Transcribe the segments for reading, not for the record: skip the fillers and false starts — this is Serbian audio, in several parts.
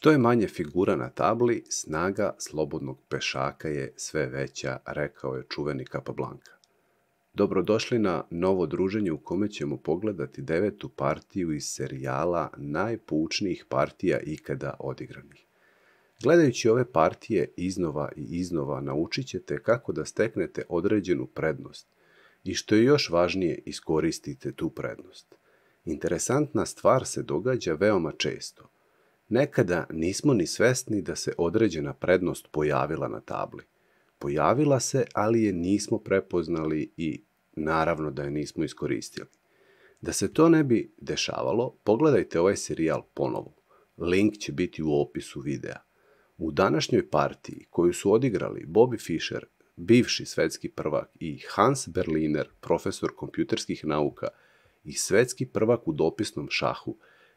Što je manje figura na tabli, snaga slobodnog pešaka je sve veća, rekao je čuveni Capablanca. Dobrodošli na novo druženje u kome ćemo pogledati 9. partiju iz serijala najpoučnijih partija ikada odigranih. Gledajući ove partije iznova i iznova naučit ćete kako da steknete određenu prednost i što je još važnije iskoristite tu prednost. Interesantna stvar se događa veoma često. Nekada nismo ni svesni da se određena prednost pojavila na tabli. Pojavila se, ali je nismo prepoznali i naravno da je nismo iskoristili. Da se to ne bi dešavalo, pogledajte ovaj serijal ponovo. Link će biti u opisu videa. U današnjoj partiji koju su odigrali Bobby Fischer, bivši svetski prvak, i Hans Berliner, profesor kompjuterskih nauka i svetski prvak u dopisnom šahu,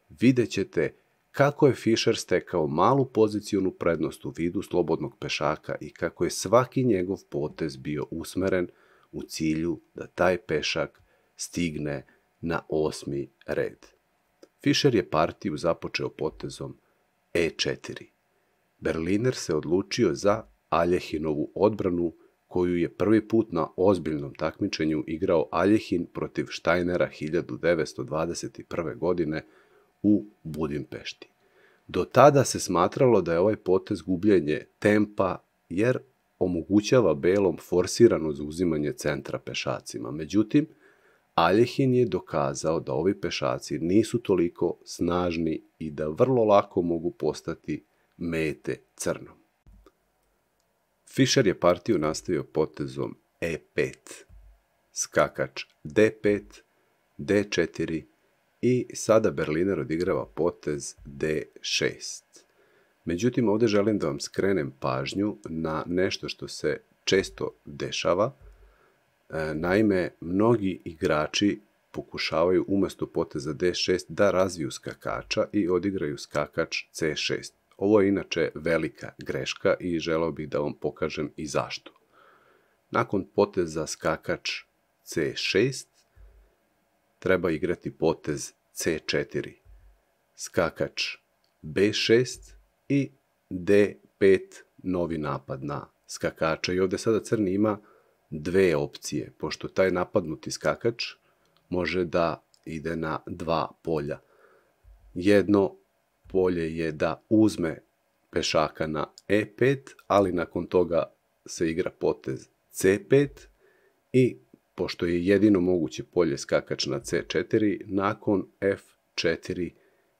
vidjet ćete kako je Fischer stekao malu pozicionu prednost u vidu slobodnog pešaka i kako je svaki njegov potez bio usmeren u cilju da taj pešak stigne na 8. red. Fischer je partiju započeo potezom E4. Berliner se odlučio za Aljehinovu odbranu, koju je prvi put na ozbiljnom takmičenju igrao Aljehin protiv Steinera 1921. godine u Budimpešti. Do tada se smatralo da je ovaj potez gubljenje tempa jer omogućava belom forsirano zauzimanje centra pešacima. Međutim, Aljehin je dokazao da ovi pešaci nisu toliko snažni i da vrlo lako mogu postati mete crnom. Fischer je partiju nastavio potezom E5, skakač D5, D4 i sada Berliner odigrava potez D6. Međutim, ovdje želim da vam skrenem pažnju na nešto što se često dešava. Naime, mnogi igrači pokušavaju umjesto poteza D6 da razviju skakača i odigraju skakač C6. Ovo je inače velika greška i želeo bih da vam pokažem i zašto. Nakon poteza skakač C6 treba igrati potez C4, skakač B6 i D5, novi napad na skakača. I ovdje sada crni ima dve opcije, pošto taj napadnuti skakač može da ide na dva polja. Jedno polje je da uzme pešaka na E5, ali nakon toga se igra potez C5 i pošto je jedino moguće polje skakač na C4, nakon F4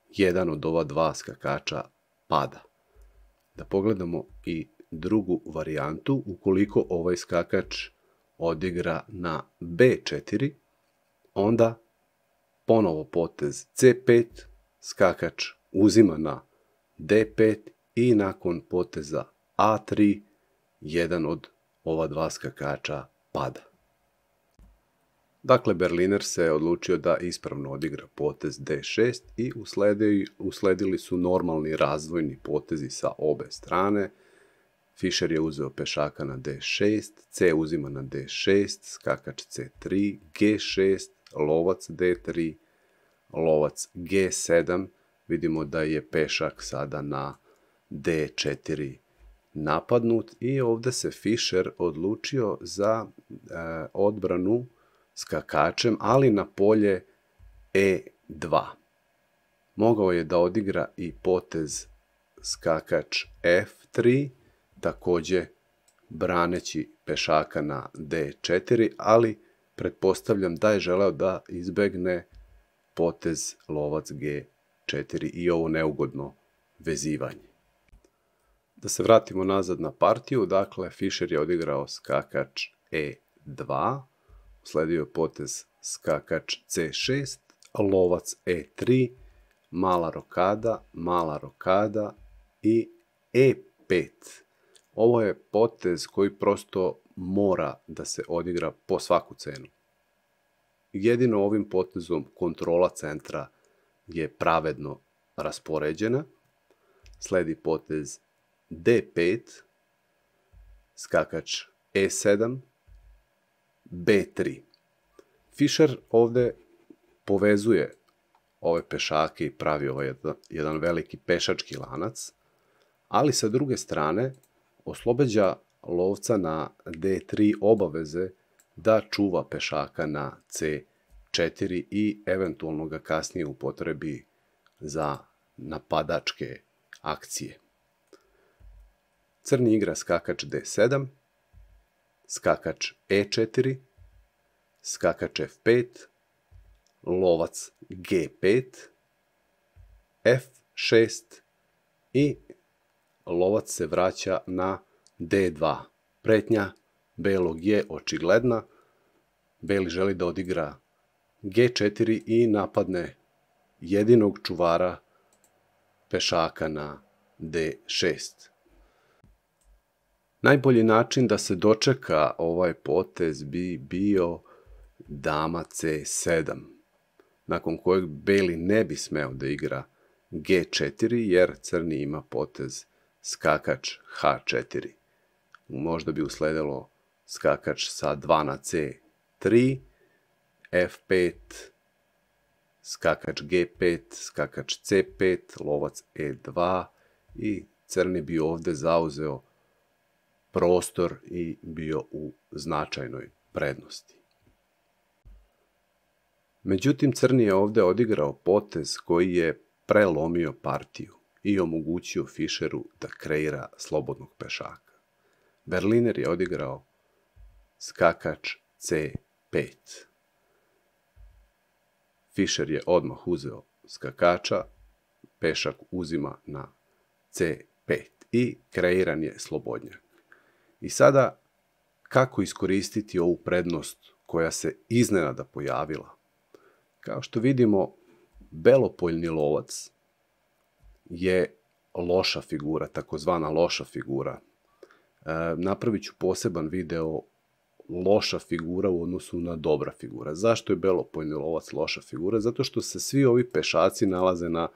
jedan od ova dva skakača pada. Da pogledamo i drugu varijantu. Ukoliko ovaj skakač odigra na B4, onda ponovo potez C5, skakač uzima na D5 i nakon poteza A3 jedan od ova dva skakača pada. Dakle, Berliner se odlučio da ispravno odigra potez D6 i usledili su normalni razvojni potezi sa obe strane. Fischer je uzeo pešaka na D6, C uzima na D6, skakač C3, G6, lovac D3, lovac G7. Vidimo da je pešak sada na D4 napadnut i ovdje se Fischer odlučio za odbranu skakačem, ali na polje E2. Mogao je da odigra i potez skakač F3, također braneći pešaka na D4, ali pretpostavljam da je želeo da izbegne potez lovac G4 i ovo neugodno vezivanje. Da se vratimo nazad na partiju, dakle Fischer je odigrao skakač E2, usledio potez skakač C6, lovac E3, mala rokada i E5. Ovo je potez koji prosto mora da se odigra po svaku cenu. Jedino ovim potezom kontrola centra je pravedno raspoređena. Sledi potez D5, skakač E7, B3. Fischer ovdje povezuje ove pešake i pravi jedan veliki pešački lanac. ali sa druge strane oslobađa lovca na D3 obaveze da čuva pešaka na C4 i eventualno ga kasnije upotrebi za napadačke akcije. Crni igra skakač D7, skakač E4, skakač F5, lovac G5, F6 i lovac se vraća na D2. Pretnja belog je očigledna. Beli želi da odigra G4 i napadne jedinog čuvara pešaka na D6. Najbolji način da se dočeka ovaj potez bi bio dama C7, nakon kojeg beli ne bi smeo da igra G4, jer crni ima potez skakač H4. Možda bi usledilo skakač sa 2 na C3, F5, skakač G5, skakač C5, lovac E2 i crni bi ovde zauzeo prostor i bio u značajnoj prednosti. Međutim, crni je ovde odigrao potez koji je prelomio partiju i omogućio Fischeru da kreira slobodnog pešaka. Berliner je odigrao skakač C5. Fischer je odmah uzeo skakača, pešak uzima na C5 i kreiran je slobodnjak. I sada, kako iskoristiti ovu prednost koja se iznenada pojavila? Kao što vidimo, belopoljni lovac je loša figura, takozvana loša figura. Napravit ću poseban video loša figura u odnosu na dobra figura. Zašto je belopoljni lovac loša figura? Zato što se svi ovi pešaci nalaze na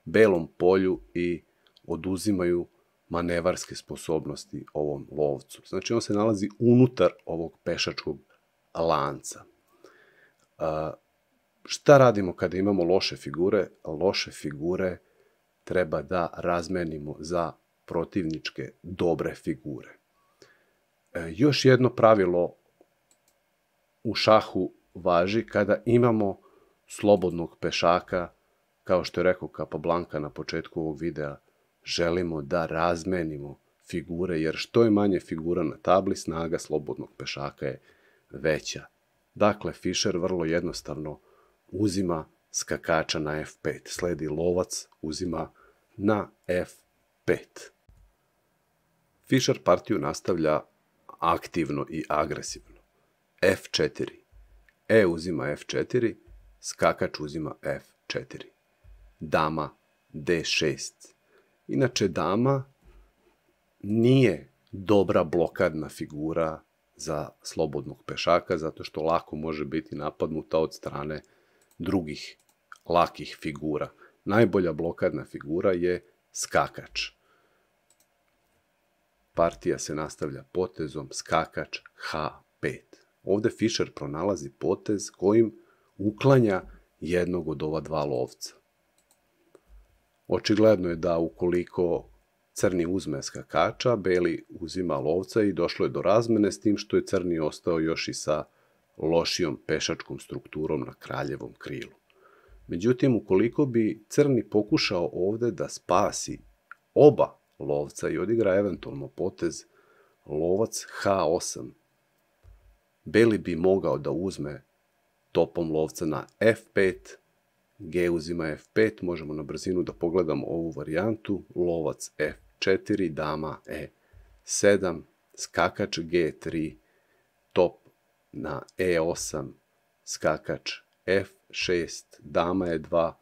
belom polju i oduzimaju manevarske sposobnosti ovom lovcu. Znači, on se nalazi unutar ovog pešačkog lanca. Šta radimo kada imamo loše figure? Loše figure treba da razmenimo za protivničke dobre figure. Još jedno pravilo u šahu važi kada imamo slobodnog pešaka, kao što je rekao Capablanca na početku ovog videa, želimo da razmenimo figure, jer što je manje figura na tabli, snaga slobodnog pešaka je veća. Dakle, Fischer vrlo jednostavno uzima skakača na F5. Sledi lovac, uzima na F5. Fischer partiju nastavlja aktivno i agresivno. F4. E uzima F4, skakač uzima F4. Dama D6. Inače, dama nije dobra blokadna figura za slobodnog pešaka, zato što lako može biti napadnuta od strane drugih lakih figura. Najbolja blokadna figura je skakač. Partija se nastavlja potezom skakač H5. Ovde Fischer pronalazi potez kojim uklanja jednog od ova dva lovca. Očigledno je da ukoliko crni uzme skakača, beli uzima lovca i došlo je do razmene, s tim što je crni ostao još i sa lošijom pešačkom strukturom na kraljevom krilu. Međutim, ukoliko bi crni pokušao ovde da spasi oba lovca i odigra eventualno potez lovac H8, beli bi mogao da uzme topom lovca na F5, G uzima F5, možemo na brzinu da pogledamo ovu varijantu, lovac F4, dama E7, skakač G3, top na E8, skakač F6, dama E2,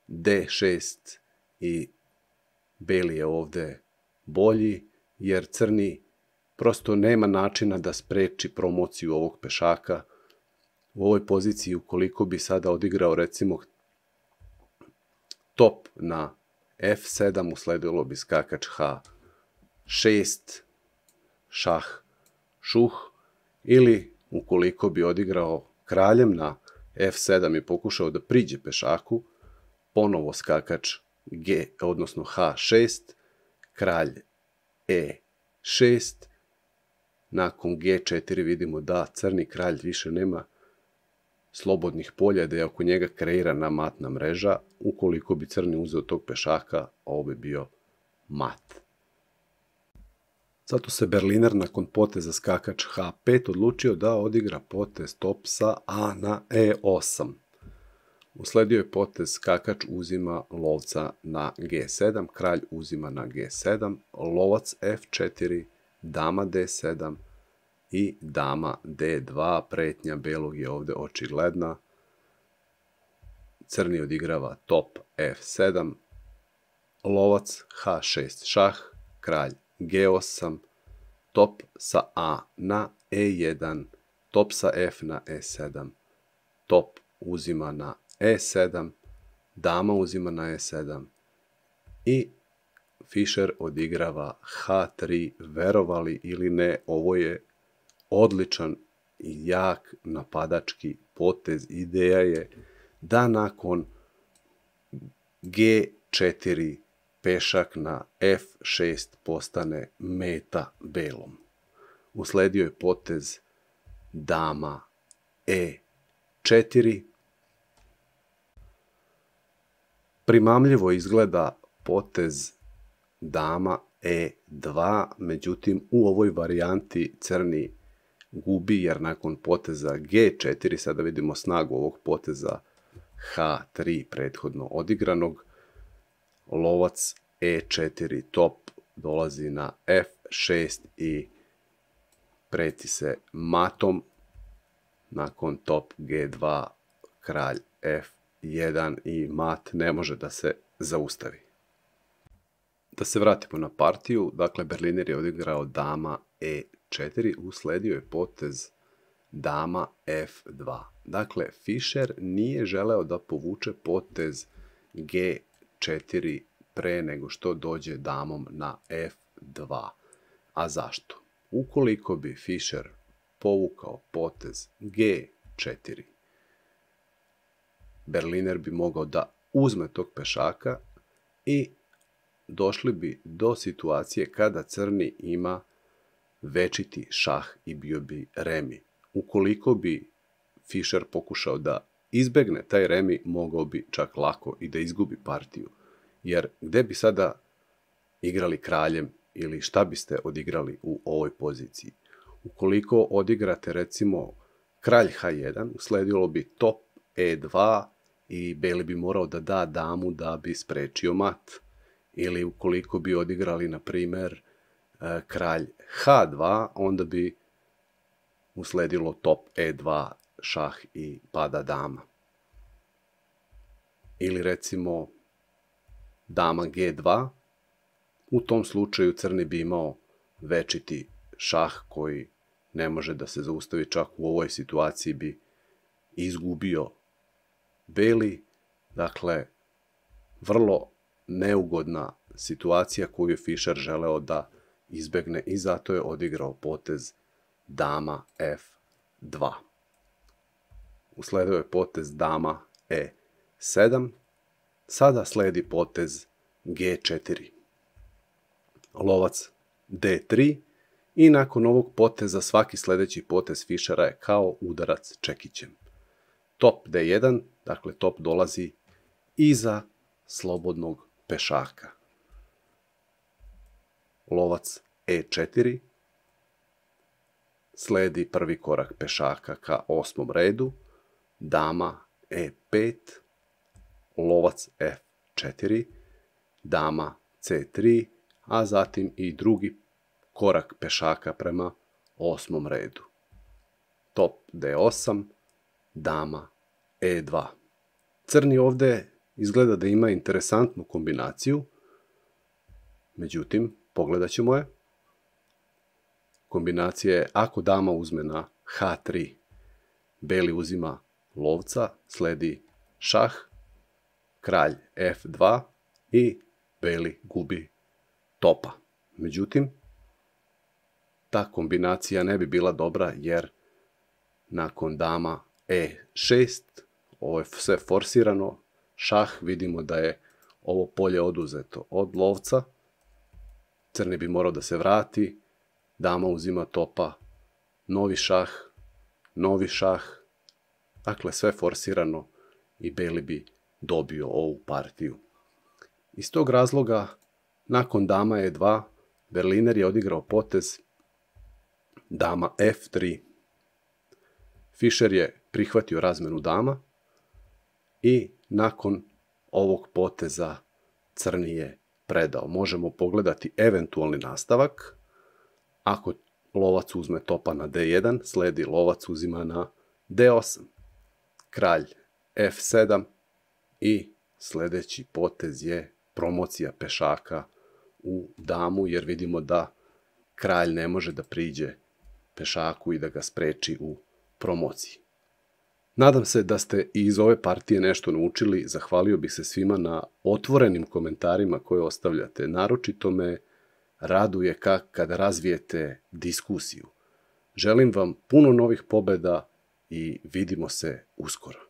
D6 i beli je ovde bolji, jer crni prosto nema načina da spreči promociju ovog pešaka. U ovoj poziciji, ukoliko bi sada odigrao recimo top na F7, usledilo bi skakač H6, šah, šuh, ili ukoliko bi odigrao kraljem na F7 i pokušao da priđe pešaku, ponovo skakač G, odnosno H6, kralj E6. Nakon G4 vidimo da crni kralj više nema slobodnih polja, da je oko njega kreirana matna mreža. Ukoliko bi crni uzeo tog pešaka, ovo bi bio mat. Zato se Berliner nakon poteza skakač H5 odlučio da odigra potez top sa A na E8. Usledio je potez skakač uzima lovca na G7, kralj uzima na G7, lovac F4, dama D7 i dama D2. Pretnja belog je ovde očigledna. Crni odigrava top F7, lovac H6 šah, kralj G8, top sa A na E1, top sa F na E7, top uzima na E7, dama uzima na E7 i Fischer odigrava H3. Verovali ili ne, ovo je odličan i jak napadački potez. Ideja je da nakon G4 pešak na F6 postane meta belom. Usledio je potez dama E4. Primamljivo izgleda potez dama E2, međutim u ovoj varijanti crni gubi, jer nakon poteza G4, sada vidimo snagu ovog poteza H3 prethodno odigranog, lovac E4 top dolazi na F6 i preti se matom. Nakon top G2 kralj F1 i mat ne može da se zaustavi. Da se vratimo na partiju, dakle Berliner je odigrao dama E4, usledio je potez dama F2. Dakle, Fischer nije želeo da povuče potez G4 pre nego što dođe damom na F2. A zašto? Ukoliko bi Fischer povukao potez G4, Berliner bi mogao da uzme tog pešaka i došli bi do situacije kada crni ima večiti šah i bio bi remi. Ukoliko bi Fischer pokušao da izbegne taj remi, mogao bi čak lako i da izgubi partiju. Jer gde bi sada igrali kraljem ili šta biste odigrali u ovoj poziciji? Ukoliko odigrate recimo kralj H1, usledilo bi top E2 i beli bi morao da da damu da bi sprečio mat. Ili ukoliko bi odigrali, na primer, kralj H2, onda bi usledilo top E2 šah i pada dama. Ili recimo dama G2, u tom slučaju crni bi imao večiti šah koji ne može da se zaustavi, čak u ovoj situaciji bi izgubio beli. Dakle, vrlo neugodna situacija koju je Fischer želeo da izbegne i zato je odigrao potez dama F2. Usledio je potez dama E7. Sada sledi potez G4. Lovac D3 i nakon ovog poteza svaki sledeći potez Fischera je kao udarac čekićem. Top D1, dakle top dolazi iza slobodnog pešaka. Lovac E4, sledi prvi korak pešaka ka 8. redu, dama E5, lovac F4, dama C3, a zatim i drugi korak pešaka prema 8. redu. Top D8, dama E2. Crni ovde izgleda da ima interesantnu kombinaciju, međutim, pogledat ćemo je. Kombinacija je ako dama uzme na H3, beli uzima lovca, sledi šah, kralj F2 i beli gubi topa. Međutim, ta kombinacija ne bi bila dobra jer nakon dama E6, ovo je sve forsirano, šah, vidimo da je ovo polje oduzeto od lovca crni bi morao da se vrati, dama uzima topa, novi šah, dakle sve forsirano i beli bi dobio ovu partiju. Iz tog razloga, nakon dama E2, Berliner je odigrao potez dama F3. Fischer je prihvatio razmenu dama i nakon ovog poteza crni je predao. Možemo pogledati eventualni nastavak. Ako lovac uzme topa na D1, sledi lovac uzima na D8. Kralj F7 i sledeći potez je promocija pešaka u damu, jer vidimo da kralj ne može da priđe pešaku i da ga spreči u promociji. Nadam se da ste i iz ove partije nešto naučili. Zahvalio bih se svima na otvorenim komentarima koje ostavljate. Naročito me raduje kada razvijete diskusiju. Želim vam puno novih pobeda i vidimo se uskoro.